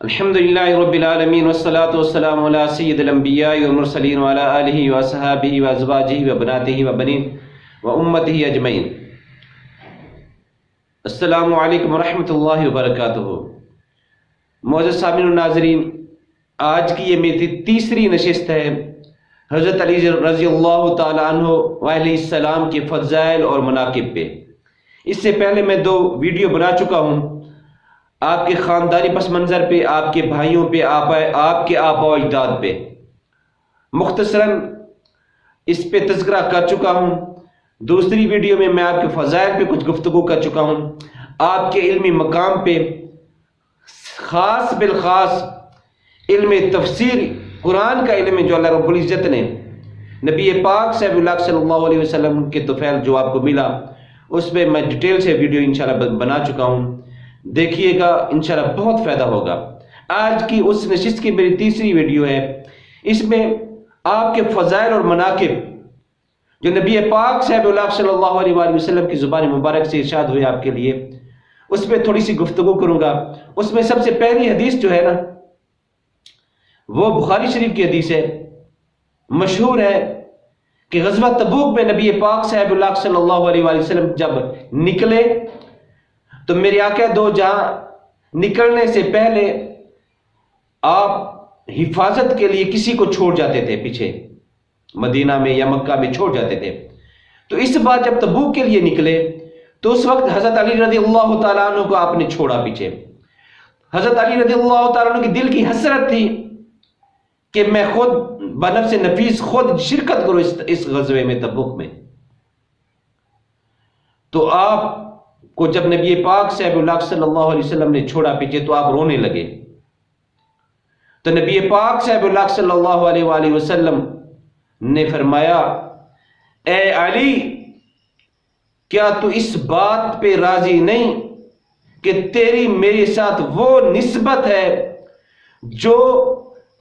الحمدللہ رب العالمین والصلاة والسلام علی سید الانبیاء والمرسلین وعلی آلہ وصحابہ وازواجہ وبناتہ وبنین وامتہ اجمعین۔ السلام علیکم ورحمۃ اللہ وبرکاتہ۔ معزز سامعین و ناظرین، آج کی یہ میری تیسری نشست ہے حضرت علی رضی اللہ تعالیٰ عنہ علیہ السلام کے فضائل اور مناقب پہ۔ اس سے پہلے میں 2 ویڈیو بنا چکا ہوں، آپ کے خاندانی پس منظر پہ، آپ کے بھائیوں پہ، آپ کے آبا و اجداد پہ۔ مختصراً اس پہ تذکرہ کر چکا ہوں۔ دوسری ویڈیو میں آپ کے فضائل پہ کچھ گفتگو کر چکا ہوں، آپ کے علمی مقام پہ، خاص بالخاص علم تفسیر قرآن کا علم جو اللہ رب العزت نے نبی پاک صلی اللہ علیہ وسلم کے طفیل جو آپ کو ملا، اس پہ میں ڈیٹیل سے ویڈیو انشاءاللہ بنا چکا ہوں، دیکھیے گا، انشاءاللہ بہت فائدہ ہوگا۔ آج کی اس نشست کی میری تیسری ویڈیو ہے، اس میں آپ کے فضائل اور مناقب جو نبی پاک صلی اللہ علیہ وسلم کی زبان مبارک سے ارشاد ہوئے آپ کے لیے، اس پہ تھوڑی سی گفتگو کروں گا۔ اس میں سب سے پہلی حدیث جو ہے نا، وہ بخاری شریف کی حدیث ہے، مشہور ہے کہ غزوہ تبوک میں نبی پاک صلی اللہ علیہ وسلم جب نکلے تو میرے آقا دو جہاں نکلنے سے پہلے آپ حفاظت کے لیے کسی کو چھوڑ جاتے تھے، پیچھے مدینہ میں یا مکہ میں چھوڑ جاتے تھے۔ تو اس بار جب تبوک کے لیے نکلے تو اس وقت حضرت علی رضی اللہ تعالیٰ عنہ کو آپ نے چھوڑا پیچھے۔ حضرت علی رضی اللہ تعالیٰ عنہ کی دل کی حسرت تھی کہ میں خود بنفس نفیس خود شرکت کروں اس غزوے میں، تبوک میں۔ تو آپ کو جب نبی پاک صلی اللہ علیہ وسلم نے چھوڑا پیچھے تو آپ رونے لگے۔ تو نبی پاک صلی اللہ علیہ وآلہ وسلم نے فرمایا، اے علی، کیا تو اس بات پہ راضی نہیں کہ تیری میرے ساتھ وہ نسبت ہے جو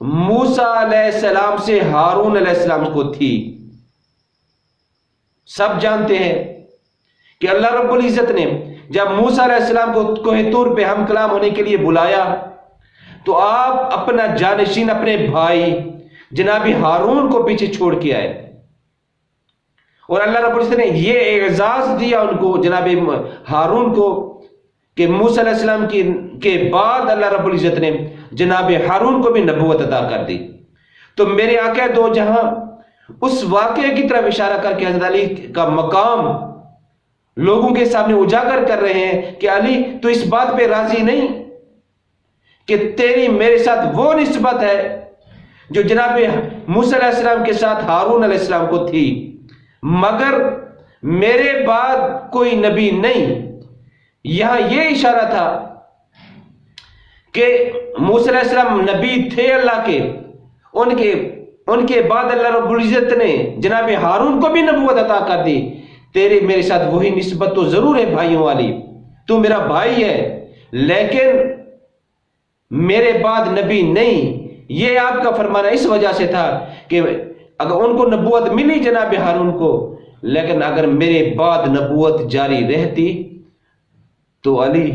موسیٰ علیہ السلام سے ہارون علیہ السلام کو تھی؟ سب جانتے ہیں کہ اللہ رب العزت نے جب موسیٰ علیہ السلام کو کوہ طور پہ ہم کلام ہونے کے لیے بلایا تو آپ اپنا جانشین، اپنے بھائی جناب ہارون کو پیچھے چھوڑ کے آئے، اور اللہ رب العزت نے یہ اعزاز دیا ان کو، جناب ہارون کو، کہ موسیٰ علیہ السلام کے بعد اللہ رب العزت نے جناب ہارون کو بھی نبوت عطا کر دی۔ تو میرے آقا دو جہاں اس واقعے کی طرف اشارہ کر کے حضرت علی کا مقام لوگوں کے سامنے اجاگر کر رہے ہیں کہ علی، تو اس بات پہ راضی نہیں کہ تیری میرے ساتھ وہ نسبت ہے جو جناب موسیٰ علیہ السلام کے ساتھ ہارون علیہ السلام کو تھی، مگر میرے بعد کوئی نبی نہیں۔ یہاں یہ اشارہ تھا کہ موسیٰ علیہ السلام نبی تھے اللہ کے، ان کے بعد اللہ رب العزت نے جناب ہارون کو بھی نبوت عطا کر دی۔ تیرے میرے ساتھ وہی نسبت تو ضرور ہے بھائیوں والی، تو میرا بھائی ہے، لیکن میرے بعد نبی نہیں۔ یہ آپ کا فرمانا اس وجہ سے تھا کہ اگر ان کو نبوت ملی جناب ہارون کو، لیکن اگر میرے بعد نبوت جاری رہتی تو علی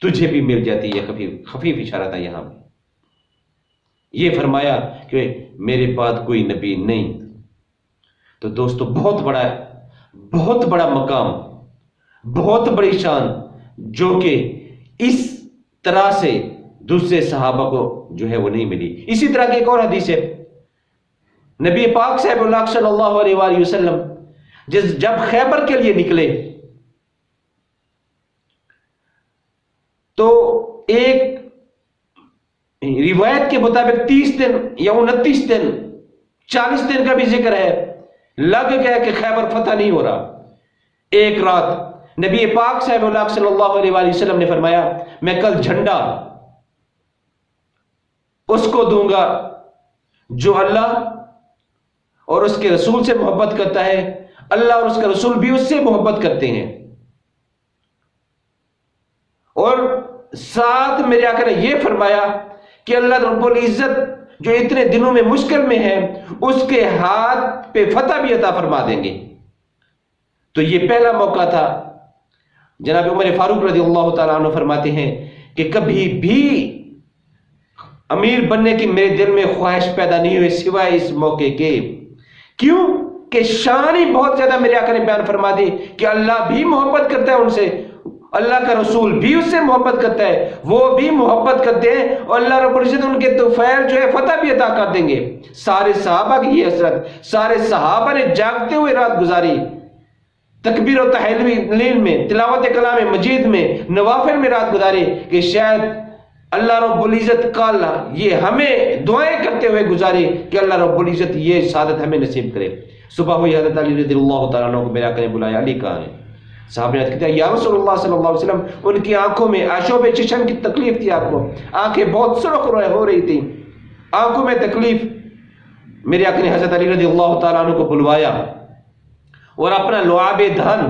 تجھے بھی مل جاتی۔ یہ خفیف اشارہ تھا یہاں پہ، یہ فرمایا کہ میرے بعد کوئی نبی نہیں۔ تو دوستو، بہت بڑا مقام، بہت بڑی شان جو کہ اس طرح سے دوسرے صحابہ کو جو ہے وہ نہیں ملی۔ اسی طرح کی ایک اور حدیث ہے، نبی پاک صلی اللہ علیہ وآلہ وسلم جب خیبر کے لیے نکلے تو ایک روایت کے مطابق 30 دن یا 29 دن 40 دن کا بھی ذکر ہے، لگ گیا کہ خیبر فتح نہیں ہو رہا۔ ایک رات نبی پاک صلی اللہ علیہ وآلہ وسلم نے فرمایا، میں کل جھنڈا اس کو دوں گا جو اللہ اور اس کے رسول سے محبت کرتا ہے، اللہ اور اس کا رسول بھی اس سے محبت کرتے ہیں۔ اور ساتھ میرے آقا نے یہ فرمایا کہ اللہ رب العزت جو اتنے دنوں میں مشکل میں ہے، اس کے ہاتھ پہ فتح بھی عطا فرما دیں گے۔ تو یہ پہلا موقع تھا۔ جناب عمر فاروق رضی اللہ تعالیٰ عنہ فرماتے ہیں کہ کبھی بھی امیر بننے کی میرے دل میں خواہش پیدا نہیں ہوئی سوائے اس موقع کے. کیوں کہ شان ہی بہت زیادہ میرے آقا نے بیان فرما دی کہ اللہ بھی محبت کرتا ہے ان سے, اللہ کا رسول بھی اس سے محبت کرتا ہے, وہ بھی محبت کرتے ہیں, اور اللہ رب العزت ان کے طفیل جو ہے فتح بھی عطا کر دیں گے. سارے صحابہ کی یہ حسرت, سارے صحابہ نے جاگتے ہوئے رات گزاری, تکبیر و تحلیل میں, تلاوت کلام مجید میں, نوافل میں رات گزاری, کہ شاید اللہ رب العزت کل یہ ہمیں دعائیں کرتے ہوئے گزاری کہ اللہ رب العزت یہ سعادت ہمیں نصیب کرے. صبح ہوئی حضرت علی رضی اللہ تعالیٰ عنہ کو میرے آقا نے بلایا, علی کہاں ہے؟ صحابہ نے کہا یا رسول اللہ صلی اللہ علیہ وسلم, ان کی آنکھوں میں آشوب چشم کی تکلیف تھی, آپ کو آنکھیں بہت سرخ ہو رہی تھی, آنکھوں میں تکلیف. میرے آقا نے حضرت علی رضی اللہ تعالیٰ عنہ کو بلوایا اور اپنا لعاب دہن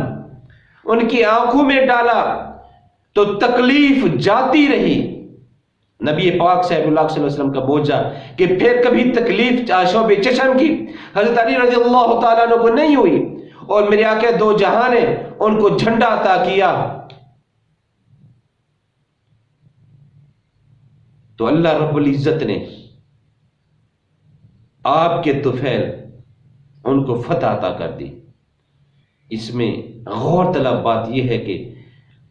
ان کی آنکھوں میں ڈالا تو تکلیف جاتی رہی. نبی پاک صلی اللہ علیہ وسلم کا بوجھا کہ پھر کبھی تکلیف آشوب چشم کی حضرت علی رضی اللہ تعالیٰ عنہ کو نہیں ہوئی, اور میرے آقا دو جہاں نے ان کو جھنڈا عطا کیا. تو اللہ رب العزت نے آپ کے طفیل ان کو فتح عطا کر دی. اس میں غور طلب بات یہ ہے کہ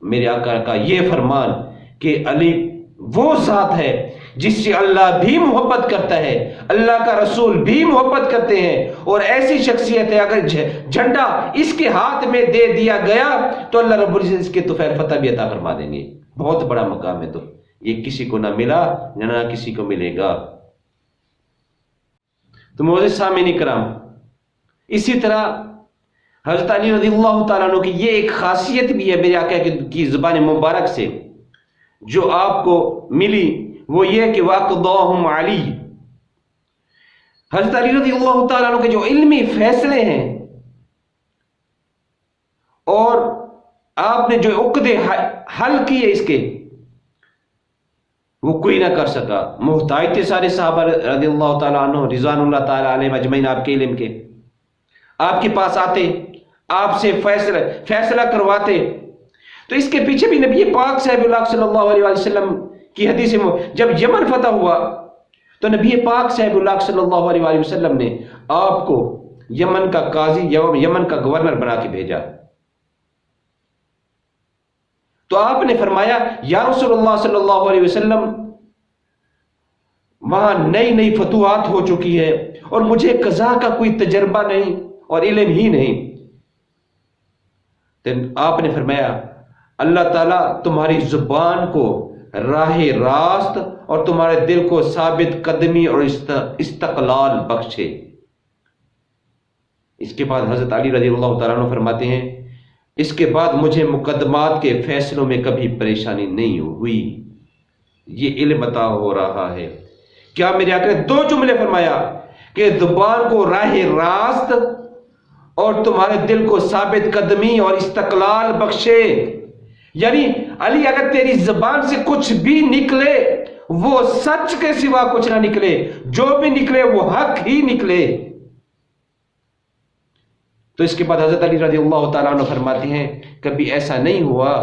میرے آقا کا یہ فرمان کہ علی وہ ذات ہے جس سے اللہ بھی محبت کرتا ہے, اللہ کا رسول بھی محبت کرتے ہیں, اور ایسی شخصیت ہے اگر جھنڈا اس کے ہاتھ میں دے دیا گیا تو اللہ رب العزت اس کے طفیل فتح بھی عطا فرما دیں گے. بہت بڑا مقام ہے, تو یہ کسی کو نہ ملا نہ کسی کو ملے گا. تو معزز سامعین کرام, اسی طرح حضرت علی رضی اللہ تعالیٰ عنہ کی یہ ایک خاصیت بھی ہے میرے آقا کی زبان مبارک سے جو آپ کو ملی, وہ یہ کہ وَأَقْضَاهُمْ عَلِيٌّ. حضرت علی رضی اللہ تعالیٰ عنہ کے جو علمی فیصلے ہیں اور آپ نے جو عقدے حل کیے اس کے, وہ کوئی نہ کر سکا. محتاج تھے سارے صحابہ رضی اللہ تعالیٰ عنہ رضوان اللہ تعالیٰ علیہ مجمعین آپ کے علم کے, آپ کے پاس آتے, آپ سے فیصلہ کرواتے. تو اس کے پیچھے بھی نبی پاک صاحب اللہ صلی اللہ علیہ وسلم کی حدیث میں جب یمن فتح ہوا تو نبی پاک صاحب اللہ صلی اللہ علیہ وسلم نے آپ کو یمن کا قاضی, یمن کا گورنر بنا کے بھیجا. تو آپ نے فرمایا یا رسول اللہ صلی اللہ علیہ وسلم, وہاں نئی فتوحات ہو چکی ہے اور مجھے قضاء کا کوئی تجربہ نہیں اور علم ہی نہیں. تو آپ نے فرمایا اللہ تعالیٰ تمہاری زبان کو راہ راست اور تمہارے دل کو ثابت قدمی اور استقلال بخشے. اس کے بعد حضرت علی رضی اللہ تعالیٰ عنہ فرماتے ہیں اس کے بعد مجھے مقدمات کے فیصلوں میں کبھی پریشانی نہیں ہوئی. یہ علم عطا ہو رہا ہے. کیا میرے آقا نے دو جملے فرمایا کہ زبان کو راہ راست اور تمہارے دل کو ثابت قدمی اور استقلال بخشے. یعنی علی اگر تیری زبان سے کچھ بھی نکلے وہ سچ کے سوا کچھ نہ نکلے, جو بھی نکلے وہ حق ہی نکلے. تو اس کے بعد حضرت علی رضی اللہ تعالیٰ عنہ فرماتے ہیں کبھی ایسا نہیں ہوا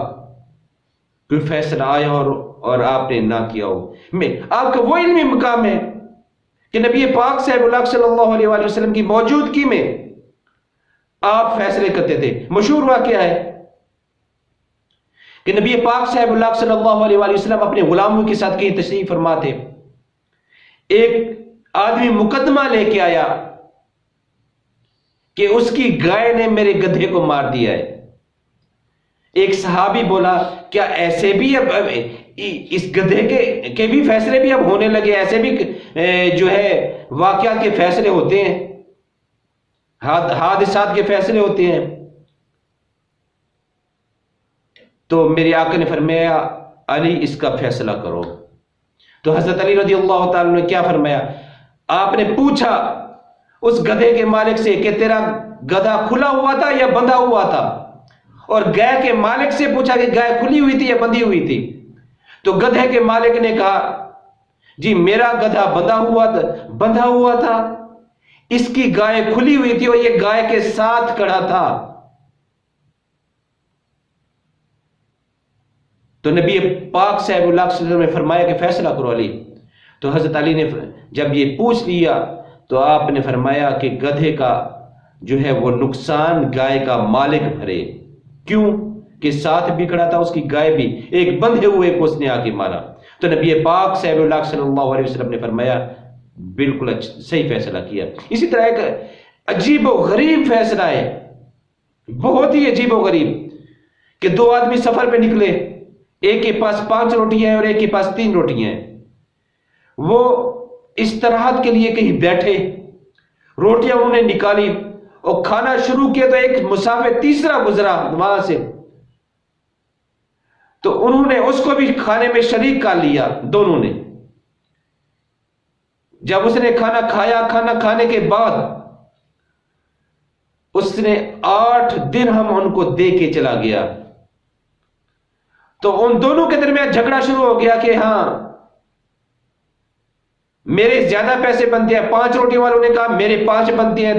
کوئی فیصلہ آیا اور آپ نے نہ کیا ہو. آپ کا وہ علمی مقام ہے کہ نبی پاک صاحب اللہ صلی اللہ علیہ وسلم کی موجودگی میں آپ فیصلے کرتے تھے. مشہور واقعہ ہے کہ نبی پاک صاحب اللہ صلی اللہ علیہ وسلم اپنے غلاموں کے ساتھ کہیں تشریف فرما تھے. ایک آدمی مقدمہ لے کے آیا کہ اس کی گائے نے میرے گدھے کو مار دیا ہے. ایک صحابی بولا کیا ایسے بھی اب اس گدھے کے بھی فیصلے بھی اب ہونے لگے, ایسے بھی جو ہے واقعات کے فیصلے ہوتے ہیں, حادثات کے فیصلے ہوتے ہیں. تو میرے آقا نے فرمایا علی اس کا فیصلہ کرو. تو حضرت علی رضی اللہ تعالیٰ نے کیا فرمایا, آپ نے پوچھا اس گدھے کے مالک سے کہ تیرا گدھا کھلا ہوا تھا یا بندھا ہوا تھا, اور گائے کے مالک سے پوچھا کہ گائے کھلی ہوئی تھی یا بندھی ہوئی تھی. تو گدھے کے مالک نے کہا جی میرا گدھا بندھا ہوا تھا, اس کی گائے کھلی ہوئی تھی اور یہ گائے کے ساتھ کھڑا تھا. تو نبی پاک صاحب اللہ علیہ وسلم نے فرمایا کہ فیصلہ کرو علی. تو حضرت علی نے جب یہ پوچھ لیا تو آپ نے فرمایا کہ گدھے کا جو ہے وہ نقصان گائے کا مالک بھرے. کیوں کہ ساتھ بھی کھڑا تھا اس کی گائے بھی، ایک بندھے ہوئے کو اس نے آ کے مارا. تو نبی پاک صلی اللہ علیہ وسلم نے فرمایا بالکل صحیح فیصلہ کیا. اسی طرح ایک عجیب و غریب فیصلہ ہے، بہت ہی عجیب و غریب، کہ دو آدمی سفر پہ نکلے، ایک کے پاس 5 روٹیاں ہیں اور ایک کے پاس 3 روٹیاں ہیں. وہ استراحت کے لیے کہیں بیٹھے، روٹیاں انہوں نے نکالی اور کھانا شروع کیا تو ایک مسافر تیسرا گزرا وہاں سے، تو انہوں نے اس کو بھی کھانے میں شریک کر لیا دونوں نے. جب اس نے کھانا کھایا، کھانا کھانے کے بعد اس نے 8 درہم ان کو دے کے چلا گیا. تو ان دونوں کے درمیان جھگڑا شروع ہو گیا کہ ہاں میرے زیادہ پیسے بنتے ہیں. 5 روٹی والوں نے کہا میرے 5 بنتے ہیں،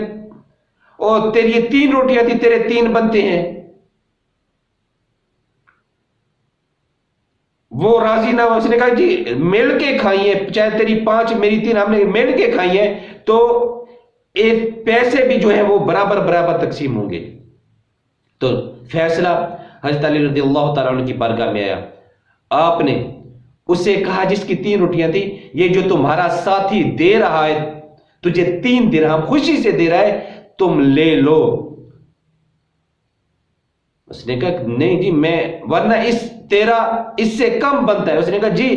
اور تیری 3 روٹیاں تھی تیرے 3 بنتے ہیں. وہ راضی نہ ہو، اس نے کہا جی مل کے کھائیے، چاہے تیری 5 میری 3، ہم نے مل کے کھائیے تو پیسے بھی جو ہے وہ برابر برابر تقسیم ہوں گے. تو فیصلہ حضرت علی رضی اللہ تعالیٰ عنہ کی بارگاہ میں آیا. آپ نے اسے کہا جس کی 3 روٹیاں تھی، یہ جو تمہارا ساتھی دے رہا ہے تجھے 3 درہم خوشی سے دے رہا ہے، تم لے لو. اس نے کہا نہیں جی میں، ورنہ تیرا اس سے کم بنتا ہے. اس نے کہا جی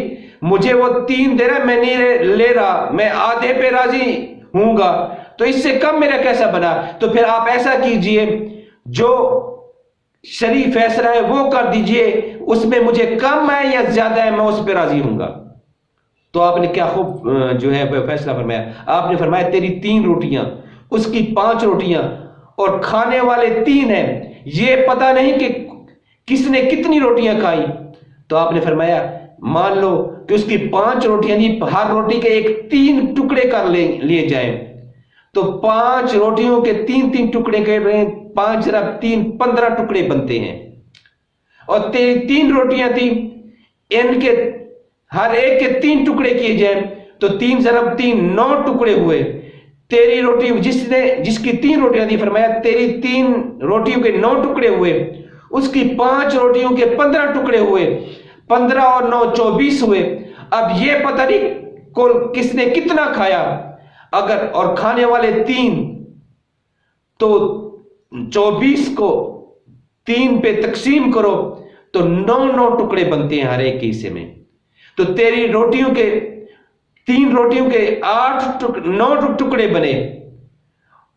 مجھے وہ 3 دے رہا ہے، میں نہیں لے رہا، میں آدھے پہ راضی ہوں گا، تو اس سے کم میرا کیسا بنا؟ تو پھر آپ ایسا کیجئے، جو شرعی فیصلہ ہے وہ کر دیجئے، اس میں مجھے کم ہے یا زیادہ ہے میں اس پہ راضی ہوں گا. تو آپ نے کیا خوب جو ہے فیصلہ فرمایا. آپ نے فرمایا تیری 3 روٹیاں، اس کی 5 روٹیاں، اور کھانے والے 3 ہیں، یہ پتہ نہیں کہ کس نے کتنی روٹیاں کھائی. تو آپ نے فرمایا مان لو کہ اس کی 5 روٹیاں نہیں، ہر روٹی کے 3 ٹکڑے کر لیے جائیں، تو 5 روٹیوں کے 3 ٹکڑے کر رہے ہیں، 5 ضرب 3 15 ٹکڑے بنتے ہیں. اور تیری 3 روٹیاں تھی، ان کے ہر ایک کے 3 ٹکڑے کیے جائیں تو 3 ضرب 3 9 ٹکڑے ہوئے. تیری روٹی جس کی 3 روٹیاں تھی، فرمایا تیری 3 روٹیوں کے 9 ٹکڑے ہوئے، اس کی 5 روٹیوں کے 15 ٹکڑے ہوئے، 15 اور 9 24 ہوئے. اب یہ پتہ نہیں کس نے کتنا کھایا، اگر اور کھانے والے 3 تو 24 کو 3 پہ تقسیم کرو تو 9 ٹکڑے بنتے ہیں ہر ایک کے حصے میں. تو تیری روٹیوں کے 3 روٹیوں کے 9 ٹکڑے بنے،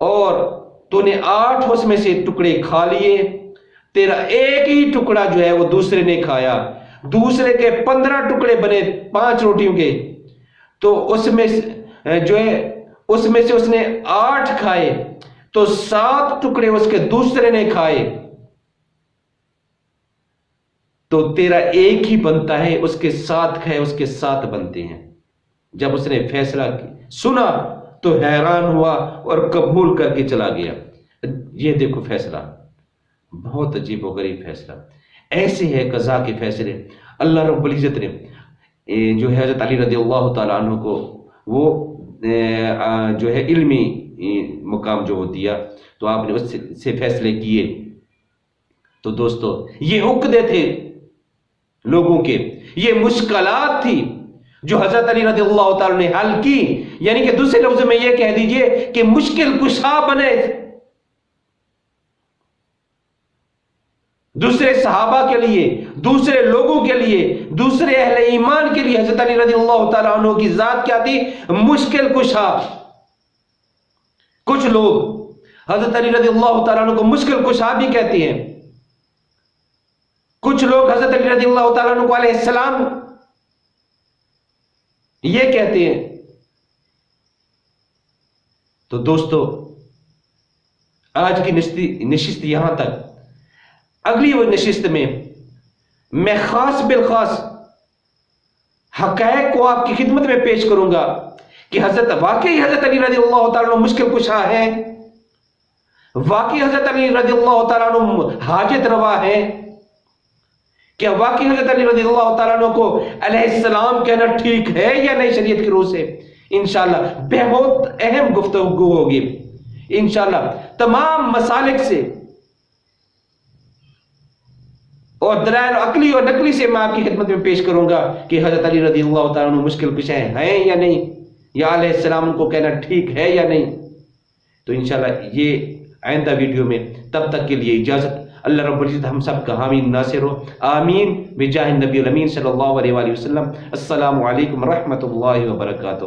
اور تو نے 8 اس میں سے ٹکڑے کھا لیے. تیرا ایک ہی ٹکڑا جو ہے وہ دوسرے نے کھایا، دوسرے کے 15 ٹکڑے بنے 5 روٹیوں کے، تو اس میں جو ہے اس نے 8 کھائے، تو 7 ٹکڑے اس کے دوسرے نے کھائے، تو تیرا ایک ہی بنتا ہے، اس کے 7 کھائے اس کے 7 بنتے ہیں. جب اس نے فیصلہ سنا تو حیران ہوا اور قبول کر کے چلا گیا. یہ دیکھو فیصلہ، بہت عجیب و غریب فیصلہ. ایسے ہے قضا کے فیصلے. اللہ رب العزت نے جو ہے حضرت علی رضی اللہ تعالیٰ عنہ کو وہ جو ہے علمی مقام جو دیا، تو آپ نے اس سے فیصلے کیے. تو دوستو یہ عقدے تھے لوگوں کے، یہ مشکلات تھی جو حضرت علی رضی اللہ تعالیٰ نے حل کی. یعنی کہ دوسرے لفظ میں یہ کہہ دیجئے کہ مشکل کشا بنے. دوسرے صحابہ کے لیے، دوسرے لوگوں کے لیے، دوسرے اہل ایمان کے لیے حضرت علی رضی اللہ تعالیٰ عنہ کی ذات کیا تھی؟ مشکل کشا. کچھ لوگ حضرت علی رضی اللہ تعالیٰ عنہ کو مشکل کشا بھی کہتے ہیں. کچھ لوگ حضرت علی رضی اللہ تعالیٰ عنہ کو علیہ السلام یہ کہتے ہیں. تو دوستو آج کی نشست یہاں تک. اگلی وہ نشست میں خاص بالخاص حقائق کو آپ کی خدمت میں پیش کروں گا کہ واقعی حضرت علی رضی اللہ تعالیٰ عنہ مشکل کشا ہے، واقعی حضرت علی رضی اللہ تعالیٰ عنہ حاجت روا ہے، کیا واقعی حضرت علی رضی اللہ تعالیٰ عنہ کو علیہ السلام کہنا ٹھیک ہے یا نہیں شریعت کی روح سے؟ انشاءاللہ بہت اہم گفتگو ہوگی انشاءاللہ، تمام مسالک سے اور دلائل عقلی اور نقلی سے میں آپ کی خدمت میں پیش کروں گا کہ حضرت علی رضی اللہ تعالیٰ عنہ مشکل کشا ہیں یا نہیں، یا علیہ السلام کو کہنا ٹھیک ہے یا نہیں۔ تو انشاءاللہ یہ آئندہ ویڈیو میں، تب تک کے لیے اجازت۔ اللہ رب العزت ہم سب کا حامی ناصر ہو، آمین بجاہ النبی الامین صلی اللہ علیہ وآلہ وسلم۔ السلام علیکم ورحمۃ اللہ وبرکاتہ۔